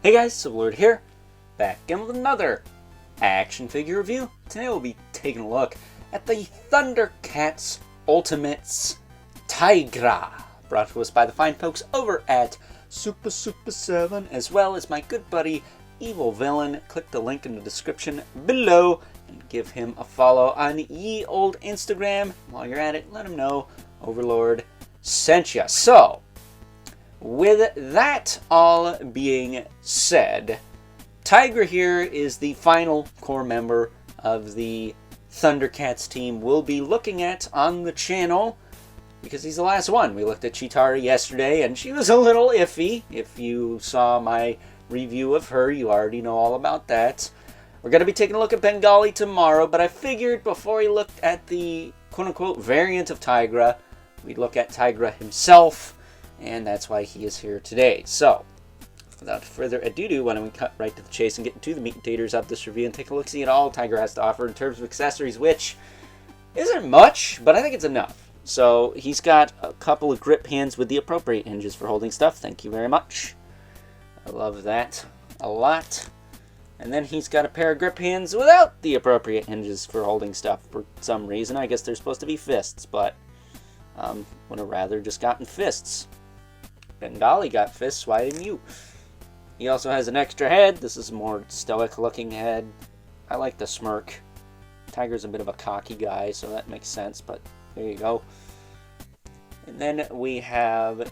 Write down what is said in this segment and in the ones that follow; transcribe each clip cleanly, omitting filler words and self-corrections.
Hey guys, Sublord here, back again with another action figure review. Today we'll be taking a look at the Thundercats Ultimates Tygra, brought to us by the fine folks over at Super7, as well as my good buddy Evil Villain. Click the link in the description below and give him a follow on ye old Instagram. While you're at it, let him know Overlord sent ya. So, with that all being said, Tygra here is the final core member of the Thundercats team we'll be looking at on the channel, because he's the last one. We looked at Chitara yesterday, and she was a little iffy. If you saw my review of her, you already know all about that. We're going to be taking a look at Bengali tomorrow, but I figured before we looked at the quote-unquote variant of Tygra, we'd look at Tygra himself, and that's why he is here today. So, without further ado, why don't we cut right to the chase and get into the meat and taters of this review and take a look-see at all Tygra has to offer in terms of accessories, which isn't much, but I think it's enough. So, he's got a couple of grip hands with the appropriate hinges for holding stuff. Thank you very much. I love that a lot. And then he's got a pair of grip hands without the appropriate hinges for holding stuff for some reason. I guess they're supposed to be fists, but would have rather just gotten fists. Bengali got fists, why didn't you? He also has an extra head. This is a more stoic looking head. I like the smirk. Tygra's a bit of a cocky guy, so that makes sense, but there you go. And then we have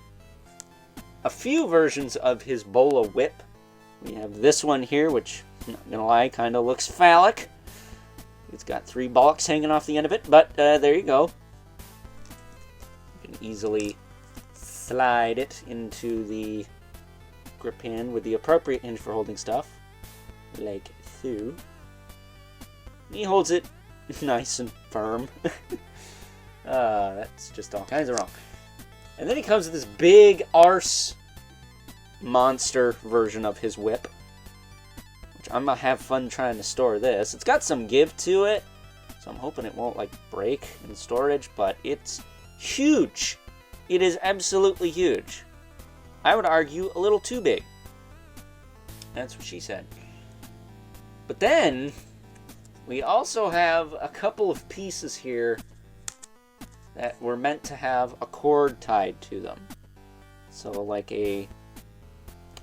a few versions of his Bola whip. We have this one here, which, I'm not gonna lie, kind of looks phallic. It's got 3 bollocks hanging off the end of it, but there you go. You can easily slide it into the grip hand with the appropriate hinge for holding stuff, like so. He holds it nice and firm. That's just all kinds of wrong. And then he comes with this big arse monster version of his whip, which I'm gonna have fun trying to store this. It's got some give to it, so I'm hoping it won't like break in storage, but it's huge. It is absolutely huge. I would argue a little too big. That's what she said. But then we also have a couple of pieces here that were meant to have a cord tied to them. So like a,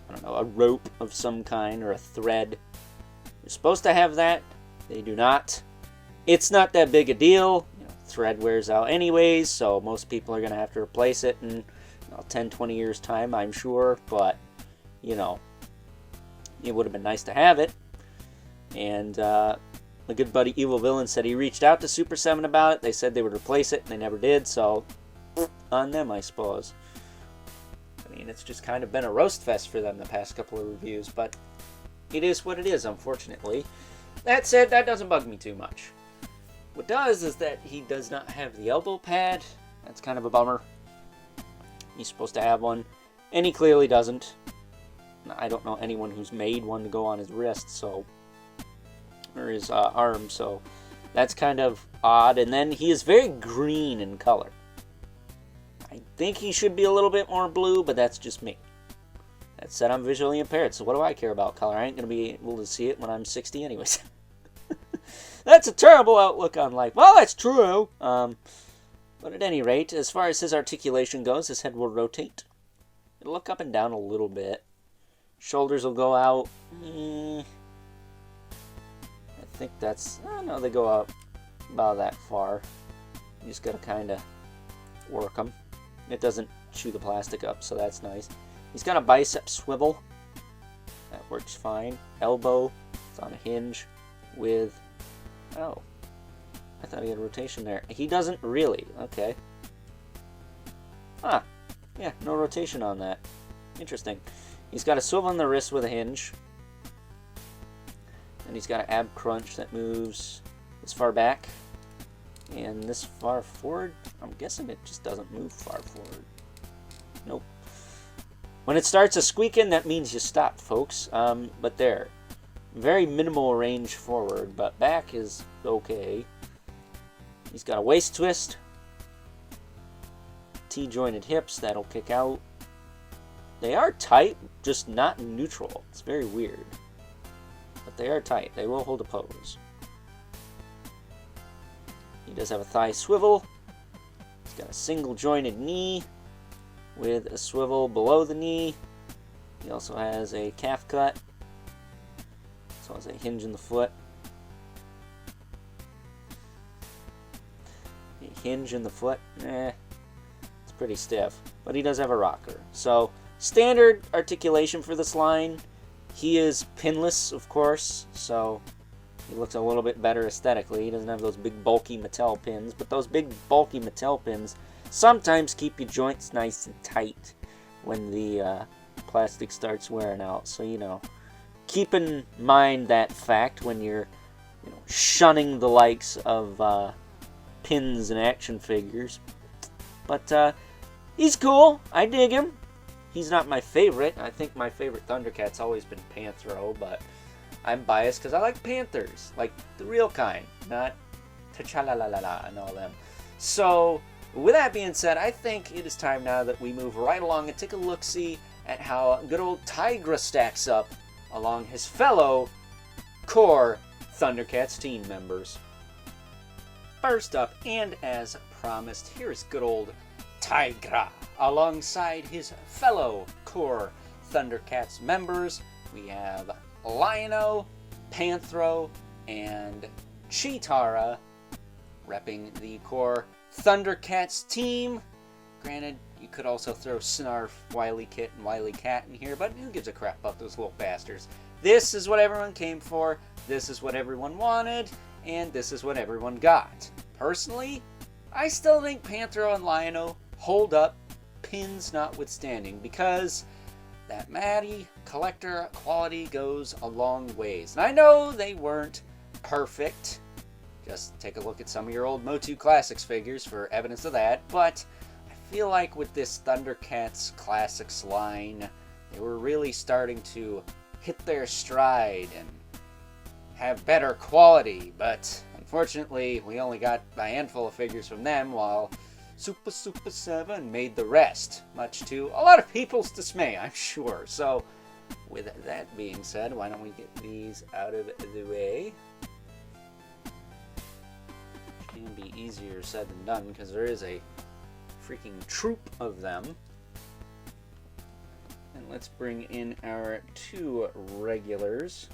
I don't know, a rope of some kind or a thread. You're supposed to have that. They do not. It's not that big a deal. You know, thread wears out anyways, so most people are going to have to replace it in 10, 20 years time, I'm sure. But, you know, it would have been nice to have it. And my good buddy Evil Villain said he reached out to Super7 about it. They said they would replace it, and they never did, so on them, I suppose. I mean, it's just kind of been a roast fest for them the past couple of reviews, but it is what it is, unfortunately. That said, that doesn't bug me too much. What does is that he does not have the elbow pad. That's kind of a bummer. He's supposed to have one, and he clearly doesn't. I don't know anyone who's made one to go on his wrist, so, or his arm, so that's kind of odd. And then he is very green in color. I think he should be a little bit more blue, but that's just me. That said, I'm visually impaired, so what do I care about color? I ain't going to be able to see it when I'm 60 anyways. That's a terrible outlook on life. Well, that's true. But at any rate, as far as his articulation goes, his head will rotate. It'll look up and down a little bit. Shoulders will go out. I think that's, no, they go out about that far. You just got to kind of work them. It doesn't chew the plastic up, so that's nice. He's got a bicep swivel. That works fine. Elbow. It's on a hinge with... Oh. I thought he had rotation there. He doesn't really. Okay. Ah. Yeah, no rotation on that. Interesting. He's got a swivel on the wrist with a hinge. And he's got an ab crunch that moves this far back. And this far forward. I'm guessing it just doesn't move far forward. Nope. When it starts a squeaking, that means you stop, folks. But there. Very minimal range forward, but back is okay. He's got a waist twist. T-jointed hips, that'll kick out. They are tight, just not neutral. It's very weird. But they are tight. They will hold a pose. He does have a thigh swivel. He's got a single jointed knee with a swivel below the knee. He also has a calf cut. So has a hinge in the foot. A hinge in the foot, it's pretty stiff. But he does have a rocker. So, standard articulation for this line. He is pinless, of course, so he looks a little bit better aesthetically. He doesn't have those big bulky Mattel pins, but those big bulky Mattel pins sometimes keep your joints nice and tight when the plastic starts wearing out. So, you know, keep in mind that fact when you're, shunning the likes of pins and action figures. But he's cool. I dig him. He's not my favorite. I think my favorite Thundercat's always been Panthro, but I'm biased because I like Panthers. Like the real kind, not T'Challa and all them. So, with that being said, I think it is time now that we move right along and take a look-see at how good old Tygra stacks up along his fellow core Thundercats team members. First up, and as promised, here is good old Tygra. Alongside his fellow core Thundercats members, we have Lion-O, Panthro, and Cheetara repping the core Thundercats team. Granted, you could also throw Snarf, Wily Kit, and Wily Cat in here, but who gives a crap about those little bastards? This is what everyone came for, this is what everyone wanted, and this is what everyone got. Personally, I still think Panthro and Lion-O hold up, pins notwithstanding, because that Matty collector quality goes a long ways. And I know they weren't perfect. Just take a look at some of your old Motu Classics figures for evidence of that, but I feel like with this Thundercats Classics line, they were really starting to hit their stride and have better quality, but unfortunately, we only got a handful of figures from them, while Super7 made the rest, much to a lot of people's dismay, I'm sure. So, with that being said, why don't we get these out of the way? It can be easier said than done, because there is a freaking troop of them. And let's bring in our two regulars.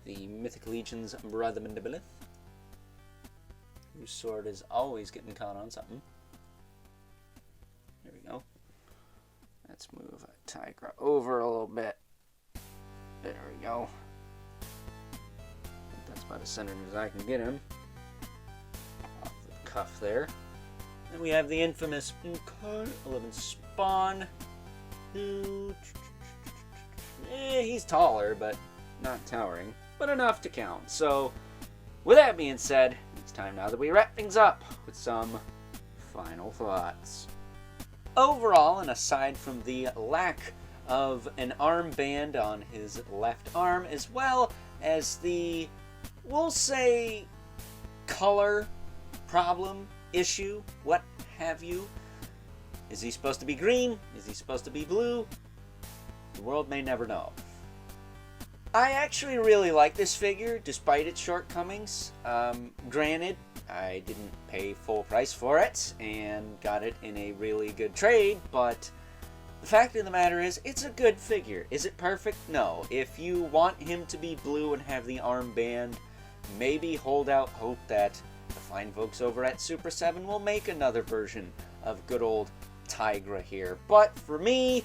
The Mythic Legion's Brother Mandibulith, whose sword is always getting caught on something. There we go. Let's move Tygra over a little bit. There we go. I think that's about as centered as I can get him. Off the cuff there. Then we have the infamous 11 Spawn, who... he's taller, but not towering, but enough to count. So, with that being said, it's time now that we wrap things up with some final thoughts. Overall, and aside from the lack of an armband on his left arm, as well as the, we'll say, color problem, issue, what have you. Is he supposed to be green? Is he supposed to be blue? The world may never know. I actually really like this figure, despite its shortcomings. Granted, I didn't pay full price for it, and got it in a really good trade, but the fact of the matter is, it's a good figure. Is it perfect? No. If you want him to be blue and have the armband, maybe hold out hope that the fine folks over at Super7 will make another version of good old Tygra here. But for me,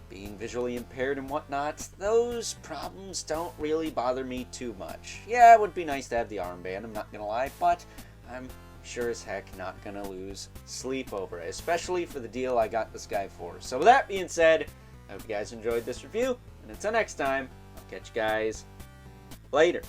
being visually impaired and whatnot, those problems don't really bother me too much. Yeah, it would be nice to have the armband, I'm not gonna lie, but I'm sure as heck not gonna lose sleep over it, especially for the deal I got this guy for. So with that being said, I hope you guys enjoyed this review, and until next time, I'll catch you guys later.